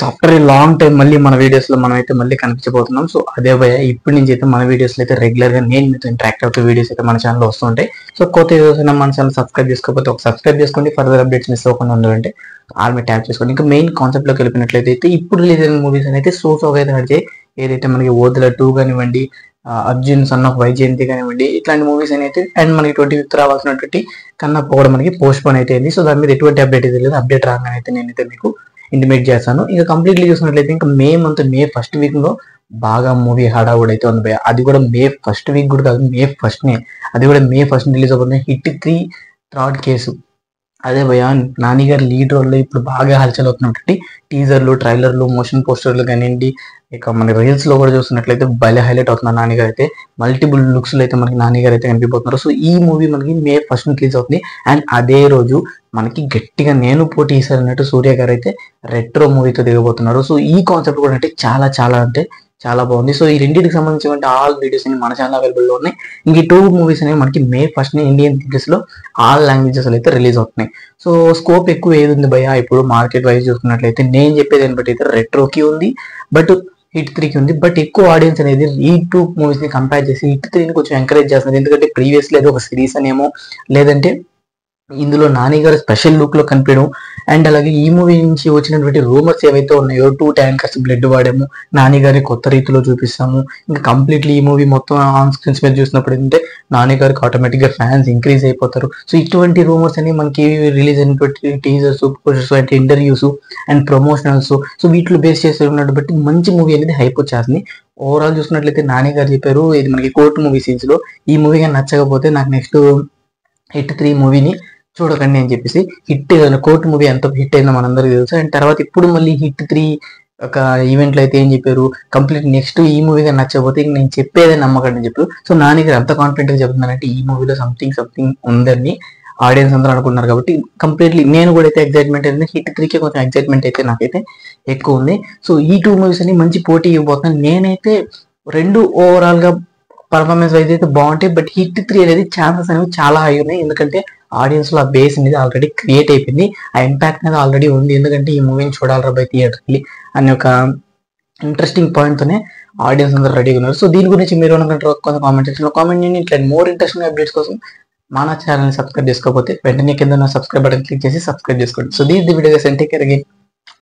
So after a long time మళ్ళీ మన videos లో మనం అయితే మళ్ళీ కనిపించబోతున్నాం. సో అదే భయ ఇప్పటి నుంచి అయితే మన వీడియోస్ లో అయితే రెగ్యులర్ గా నేను మీతో ఇంటరాక్ట్ అవుతూ వీడియోస్ అయితే మన ఛానల్ వస్తుంటాయి. సో కొత్త వీడియోస్ అయినా మన ఛానల్ సబ్స్క్రైబ్ చేసుకోకపోతే ఒక సబ్స్క్రైబ్ చేసుకోండి. ఫర్దర్ అప్డేట్స్ మిస్ అవ్వకుండా ఉండాలంటే ఆల్ మీద ట్యాప్ చేసుకోండి. ఇంకా మెయిన్ కాన్సెప్ట్ లోకి వెళ్ళినట్లయితే ఇప్పుడు రిలీజ్ అయిన మూవీస్ అయితే సోగా అయితే నడిచాయి. ఏదైతే మనకి ఓదల 2 కానివ్వండి, అర్జున్ సన్ ఆఫ్ వైజయంతి కానివ్వండి, ఇట్లాంటి మూవీస్ అయితే అండ్ మనకి 25th రావాల్సినటువంటి కన్నప్ప కూడా మనకి పోస్ట్ పోన్ అయితే అయింది. సో దాని మీద ఎటువంటి అప్డేట్ అయితే లేదు. అప్డేట్ రాగానే అయితే నేనైతే మీకు ఇంటిమేట్ చేస్తాను. ఇంకా కంప్లీట్లీ చూసినట్లయితే ఇంకా మే ఫస్ట్ వీక్ లో బాగా మూవీ హడావుడి అయితే ఉంది భయ. అది కూడా మే ఫస్ట్ వీక్ కూడా కాదు, మే ఫస్ట్ నే, అది కూడా మే ఫస్ట్ రిలీజ్ అవుతుంది. Hit 3 third case. అదే భయ నాని గారి లీడ్ రోల్ లో ఇప్పుడు బాగా హల్చల్ అవుతున్నటువంటి టీజర్లు, ట్రైలర్లు, మోషన్ పోస్టర్లు కానివ్వండి, ఇక మన రీల్స్ లో కూడా చూస్తున్నట్లయితే భలే హైలైట్ అవుతున్నారు నాని గారు అయితే. మల్టిపుల్ లుక్స్ లో అయితే మనకి నాని గారు అయితే కనిపిపోతున్నారు. సో ఈ మూవీ మనకి మే ఫస్ట్ రిలీజ్ అవుతుంది. అండ్ అదే రోజు మనకి గట్టిగా నేను పోటీ ఇస్తారు అన్నట్టు సూర్య గారు అయితే రెట్రో మూవీతో దిగబోతున్నారు. సో ఈ కాన్సెప్ట్ కూడా అంటే చాలా బాగుంది. సో ఈ రెండింటికి సంబంధించిన ఆల్ వీడియోస్ అని మన ఛానల్ అవైలబుల్ లో ఉన్నాయి. ఇంక ఈ 2 మూవీస్ అనేవి మనకి మే ఫస్ట్ ఇండియన్ థియేటర్స్ లో ఆల్ లాంగ్వేజెస్ అయితే రిలీజ్ అవుతున్నాయి. సో స్కోప్ ఎక్కువ ఏది ఉంది భయ ఇప్పుడు మార్కెట్ వైజ్ చూసుకున్నట్లయితే నేను చెప్పేదాన్ని బట్టి అయితే రెట్రోకి ఉంది, బట్ హిట్ 3కి ఉంది. బట్ ఎక్కువ ఆడియన్స్ అనేది ఈ 2 మూవీస్ ని కంపేర్ చేసి హిట్ 3ని కొంచెం ఎంకరేజ్ చేస్తున్నారు. ఎందుకంటే ప్రీవియస్లీ అది ఒక సిరీస్ అనేమో, లేదంటే ఇందులో నాని గారు స్పెషల్ లుక్ లో కనిపించడం, అండ్ అలాగే ఈ మూవీ నుంచి వచ్చినటువంటి రూమర్స్ ఏవైతే ఉన్నాయో 2 ట్యాంకర్స్ బ్లడ్ వాడాము, నాని గారి కొత్త రీతిలో చూపిస్తాము, ఇంకా కంప్లీట్లీ ఈ మూవీ మొత్తం ఆన్ స్క్రీన్స్ మీద చూసినప్పుడు ఏంటంటే నాని గారికి ఆటోమేటిక్ గా ఫ్యాన్స్ ఇంక్రీజ్ అయిపోతారు. సో ఇటువంటి రూమర్స్ అని మనకి రిలీజ్ అయినటువంటి టీజర్స్, పోస్టర్స్, అంటే ఇంటర్వ్యూస్ అండ్ ప్రమోషనల్స్, సో వీటిలో బేస్ చేసి ఉన్నట్టు బట్టి మంచి మూవీ అనేది హైప్ వచ్చేస్తుంది. ఓవరాల్ చూసినట్లయితే నాని గారు చెప్పారు ఇది మనకి కోర్టు మూవీ సీన్స్ లో ఈ మూవీగా నచ్చకపోతే నాకు నెక్స్ట్ హిట్ 3 మూవీని చూడకండి అని చెప్పేసి. హిట్ కోర్టు మూవీ ఎంత హిట్ అయిందో మనందరికీ తెలుసు. అండ్ తర్వాత ఇప్పుడు మళ్ళీ హిట్ 3 ఒక ఈవెంట్ లో అయితే ఏం చెప్పారు, కంప్లీట్ నెక్స్ట్ ఈ మూవీగా నచ్చకపోతే ఇంక నేను చెప్పేదే నమ్మకండి అని చెప్పారు. సో నాని గారు ఎంత కాన్ఫిడెంట్ గా చెప్తున్నారంటే ఈ మూవీలో సంథింగ్ ఉందని ఆడియన్స్ అందరూ అనుకున్నారు. కాబట్టి కంప్లీట్లీ నేను కూడా అయితే ఎక్సైట్మెంట్ అయింది. హిట్ 3కి కొంచెం ఎక్సైట్మెంట్ అయితే నాకైతే ఎక్కువ ఉంది. సో ఈ 2 మూవీస్ అని మంచి పోటీ ఇవ్వబోతున్నాను. నేనైతే 2 ఓవరాల్ గా పర్ఫార్మెన్స్ వైజ్ అయితే బాగుంటాయి. బట్ హిట్ 3 అనేది ఛాన్సెస్ అనేవి చాలా హై ఉన్నాయి. ఎందుకంటే ఆడియన్స్ లో ఆ బేస్ అనేది ఆల్రెడీ క్రియేట్ అయిపోయింది, ఆ ఇంపాక్ట్ అనేది ఆల్రెడీ ఉంది. ఎందుకంటే ఈ మూవీని చూడాలి బై థియేటర్కి అనే ఒక ఇంట్రెస్టింగ్ పాయింట్ తోనే ఆడియన్స్ అందరూ రెడీగా ఉన్నారు. సో దీని గురించి మీరు అనుకుంటారు కొంత కామెంట్ సెక్షన్ లో కామెంట్ చేయండి. ఇట్లా మోర్ ఇంట్రెస్టింగ్ అప్డేట్స్ కోసం మన ఛానల్ ని సబ్స్క్రైబ్ చేసుకోకపోతే వెంటనే కింద సబ్స్క్రైబ్ బటన్ క్లిక్ చేసి సబ్స్క్రైబ్ చేసుకోండి. So these the video guys, take care again.